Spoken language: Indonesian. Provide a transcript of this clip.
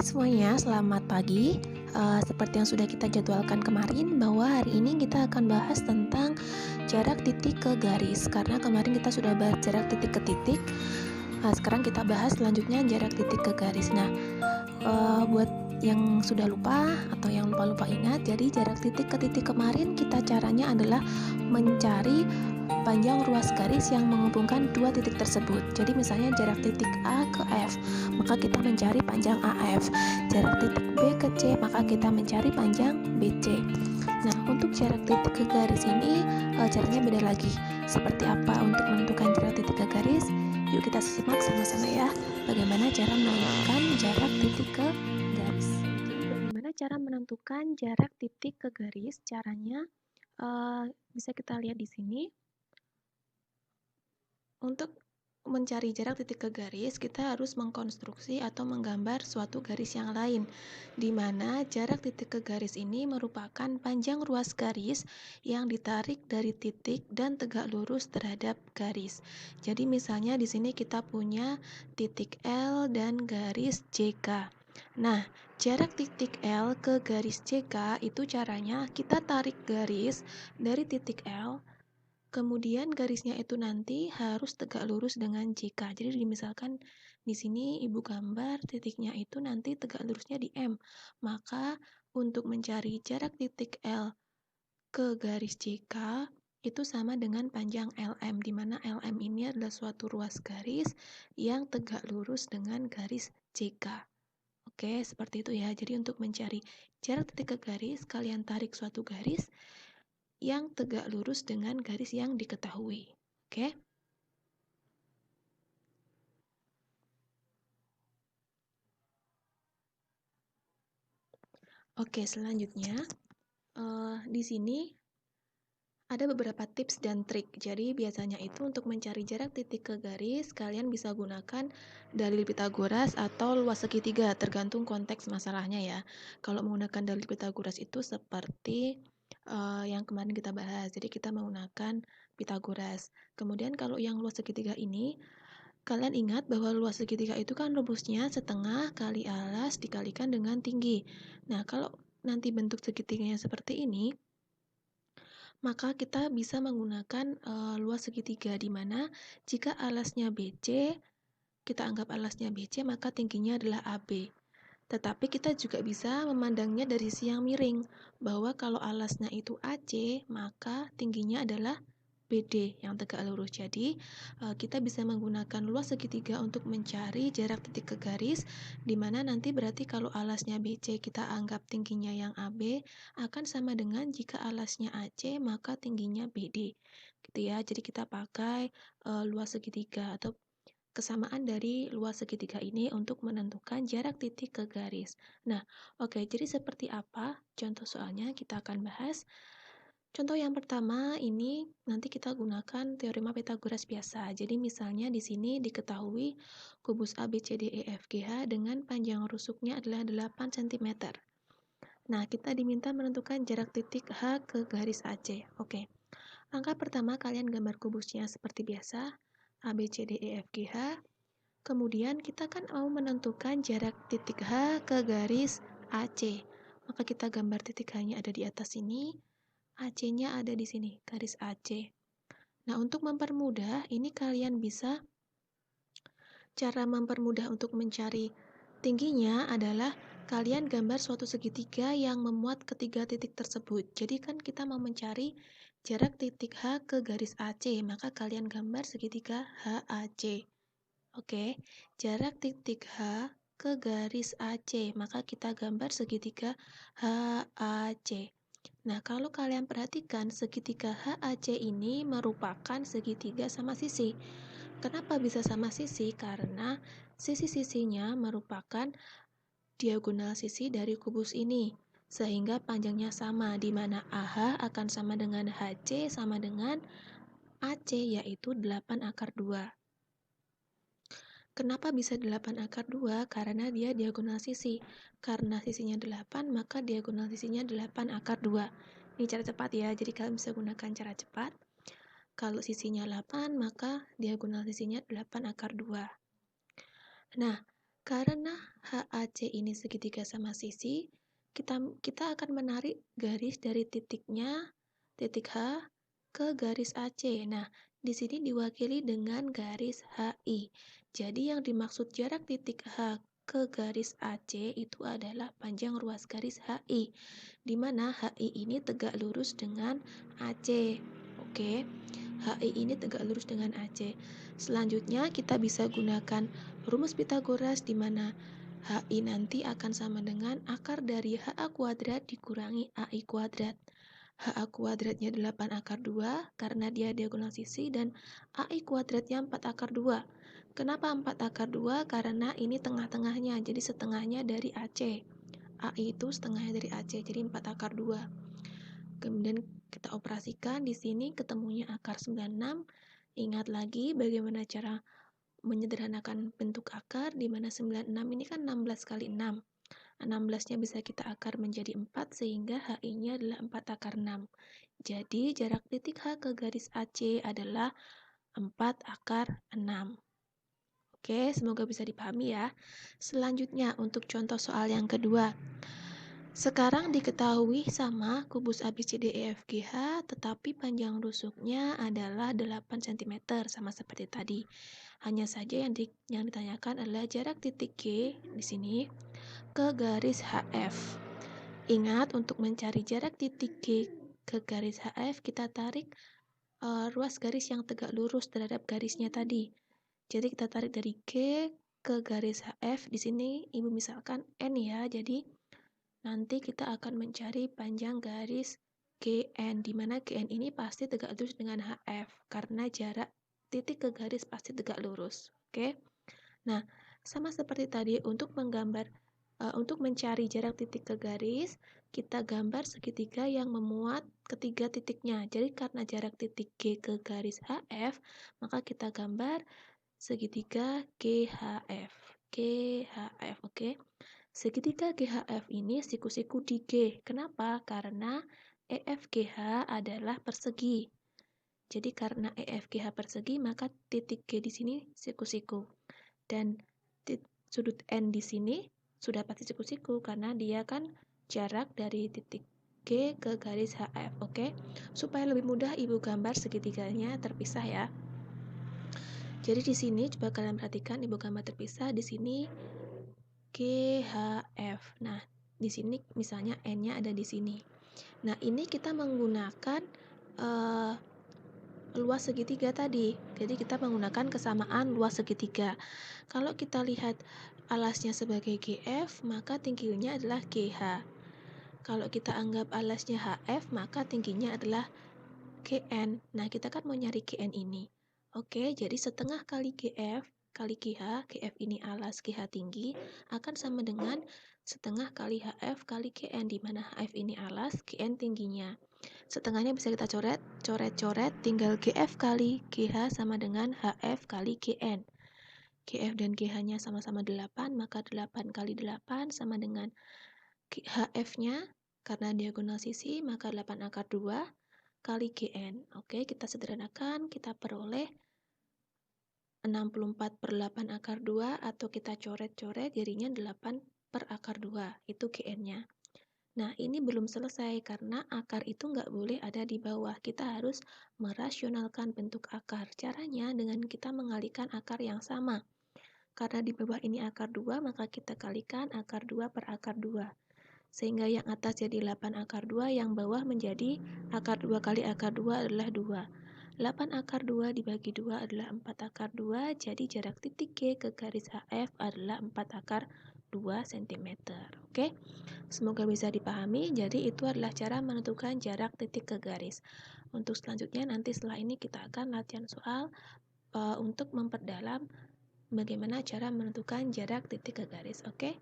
Semuanya, selamat pagi. Seperti yang sudah kita jadwalkan kemarin, bahwa hari ini kita akan bahas tentang jarak titik ke garis. Karena kemarin kita sudah bahas jarak titik ke titik, sekarang kita bahas selanjutnya jarak titik ke garis. Nah, buat yang sudah lupa atau yang lupa-lupa ingat, jadi jarak titik ke titik kemarin kita caranya adalah mencari panjang ruas garis yang menghubungkan dua titik tersebut. Jadi misalnya jarak titik A ke F, maka kita mencari panjang AF. Jarak titik B ke C, maka kita mencari panjang BC. Nah, untuk jarak titik ke garis ini caranya beda lagi. Seperti apa untuk menentukan jarak titik ke garis? Yuk kita simak sama-sama ya, bagaimana cara menentukan jarak titik ke garis. Jadi bagaimana cara menentukan jarak titik ke garis? Caranya bisa kita lihat di sini. Untuk mencari jarak titik ke garis, kita harus mengkonstruksi atau menggambar suatu garis yang lain, di mana jarak titik ke garis ini merupakan panjang ruas garis yang ditarik dari titik dan tegak lurus terhadap garis. Jadi misalnya di sini kita punya titik L dan garis JK. Nah, jarak titik L ke garis JK itu caranya kita tarik garis dari titik L. Kemudian garisnya itu nanti harus tegak lurus dengan JK. Jadi misalkan di sini ibu gambar titiknya itu nanti tegak lurusnya di M. Maka untuk mencari jarak titik L ke garis JK itu sama dengan panjang LM, di mana LM ini adalah suatu ruas garis yang tegak lurus dengan garis JK. Oke, seperti itu ya. Jadi untuk mencari jarak titik ke garis, kalian tarik suatu garis yang tegak lurus dengan garis yang diketahui. Oke. Oke, selanjutnya di sini ada beberapa tips dan trik. Jadi biasanya itu untuk mencari jarak titik ke garis, kalian bisa gunakan dalil Pitagoras atau luas segitiga, tergantung konteks masalahnya ya. Kalau menggunakan dalil Pitagoras itu seperti yang kemarin kita bahas. Jadi kita menggunakan Pitagoras. Kemudian kalau yang luas segitiga ini, kalian ingat bahwa luas segitiga itu kan rumusnya setengah kali alas dikalikan dengan tinggi. Nah, kalau nanti bentuk segitiganya seperti ini, maka kita bisa menggunakan luas segitiga, di mana jika alasnya BC, kita anggap alasnya BC, maka tingginya adalah AB. Tetapi kita juga bisa memandangnya dari sisi yang miring, bahwa kalau alasnya itu AC, maka tingginya adalah BD yang tegak lurus. Jadi kita bisa menggunakan luas segitiga untuk mencari jarak titik ke garis, di mana nanti berarti kalau alasnya BC kita anggap tingginya yang AB akan sama dengan jika alasnya AC maka tingginya BD. Gitu ya. Jadi kita pakai luas segitiga atau kesamaan dari luas segitiga ini untuk menentukan jarak titik ke garis. Nah, oke, jadi seperti apa contoh soalnya kita akan bahas. Contoh yang pertama ini nanti kita gunakan teorema Pitagoras biasa. Jadi misalnya di sini diketahui kubus ABCDEFGH dengan panjang rusuknya adalah 8 cm. Nah, kita diminta menentukan jarak titik H ke garis AC. Oke. Langkah pertama kalian gambar kubusnya seperti biasa, ABCDEFGH. Kemudian kita kan mau menentukan jarak titik H ke garis AC. Maka kita gambar titik H-nya ada di atas sini. AC-nya ada di sini, garis AC. Nah, untuk mempermudah, ini kalian bisa, cara mempermudah untuk mencari tingginya adalah kalian gambar suatu segitiga yang memuat ketiga titik tersebut. Jadi kan kita mau mencari jarak titik H ke garis AC, maka kalian gambar segitiga HAC. Oke, jarak titik H ke garis AC, maka kita gambar segitiga HAC. Nah, kalau kalian perhatikan, segitiga HAC ini merupakan segitiga sama sisi. Kenapa bisa sama sisi? Karena sisi-sisinya merupakan diagonal sisi dari kubus ini, sehingga panjangnya sama, di mana AH akan sama dengan HC sama dengan AC, yaitu 8/2. Kenapa bisa 8/2? Karena dia diagonal sisi. Karena sisinya 8, maka diagonal sisinya 8/2. Ini cara cepat ya, jadi kalian bisa gunakan cara cepat. Kalau sisinya 8, maka diagonal sisinya 8/2. Nah, Karena HAC ini segitiga sama sisi, kita akan menarik garis dari titik H ke garis AC. Nah, di sini diwakili dengan garis HI. Jadi yang dimaksud jarak titik H ke garis AC itu adalah panjang ruas garis HI, di mana HI ini tegak lurus dengan AC. Oke. HI ini tegak lurus dengan AC. Selanjutnya kita bisa gunakan rumus Pitagoras di mana HI nanti akan sama dengan akar dari HA kuadrat dikurangi AI kuadrat. HA kuadratnya 8 akar 2 karena dia diagonal sisi dan AI kuadratnya 4 akar 2. Kenapa 4 akar 2? Karena ini tengah-tengahnya, jadi setengahnya dari AC. AI itu setengahnya dari AC, jadi 4 akar 2. Kemudian kita operasikan di sini ketemunya akar 96. Ingat lagi bagaimana cara menyederhanakan bentuk akar di mana 96 ini kan 16 kali 6. 16-nya bisa kita akar menjadi 4 sehingga HI-nya adalah 4 akar 6. Jadi jarak titik H ke garis AC adalah 4 akar 6. Oke, semoga bisa dipahami ya. Selanjutnya untuk contoh soal yang kedua. Sekarang diketahui sama kubus ABCDEFGH, tetapi panjang rusuknya adalah 8 cm, sama seperti tadi. Hanya saja yang ditanyakan adalah jarak titik G di sini ke garis HF. Ingat, untuk mencari jarak titik G ke garis HF, kita tarik ruas garis yang tegak lurus terhadap garisnya tadi. Jadi kita tarik dari G ke garis HF. Di sini Ibu misalkan N ya, jadi nanti kita akan mencari panjang garis GN, di mana GN ini pasti tegak lurus dengan HF, karena jarak titik ke garis pasti tegak lurus. Oke? Nah, sama seperti tadi, untuk mencari jarak titik ke garis, kita gambar segitiga yang memuat ketiga titiknya. Jadi karena jarak titik G ke garis HF, maka kita gambar segitiga GHF. GHF, oke? Segitiga GHF ini siku-siku di G. Kenapa? Karena EFGH adalah persegi. Jadi karena EFGH persegi, maka titik G di sini siku-siku. Dan sudut N di sini sudah pasti siku-siku karena dia kan jarak dari titik G ke garis HF. Oke? Supaya lebih mudah Ibu gambar segitiganya terpisah ya. Jadi di sini coba kalian perhatikan, Ibu gambar terpisah di sini GHF. Nah, di sini misalnya N-nya ada di sini. Nah, ini kita menggunakan luas segitiga tadi. Jadi kita menggunakan kesamaan luas segitiga. Kalau kita lihat alasnya sebagai GF, maka tingginya adalah GH. Kalau kita anggap alasnya HF, maka tingginya adalah GN. Nah, kita kan mau nyari GN ini. Oke, jadi setengah kali GF kali GH, GF ini alas, GH tinggi, akan sama dengan setengah kali HF kali GN, di mana HF ini alas, GN tingginya. Setengahnya bisa kita coret, tinggal GF kali GH sama dengan HF kali GN. GF dan GH-nya sama-sama 8, maka 8 kali 8 sama dengan HF-nya, karena diagonal sisi, maka 8 akar 2 kali GN. Oke, kita sederhanakan, kita peroleh 64/8 akar 2, atau kita coret-coret jadinya 8 per akar 2, itu GN-nya. Nah, ini belum selesai karena akar itu nggak boleh ada di bawah. Kita harus merasionalkan bentuk akar. Caranya dengan kita mengalihkan akar yang sama. Karena di bawah ini akar 2, maka kita kalikan akar 2 per akar 2. Sehingga yang atas jadi 8 akar 2, yang bawah menjadi akar 2 kali akar 2 adalah 2. 8 akar 2 dibagi 2 adalah 4 akar 2, jadi jarak titik G ke garis HF adalah 4 akar 2 cm. Oke, semoga bisa dipahami. Jadi itu adalah cara menentukan jarak titik ke garis. Untuk selanjutnya nanti setelah ini kita akan latihan soal untuk memperdalam bagaimana cara menentukan jarak titik ke garis. Oke.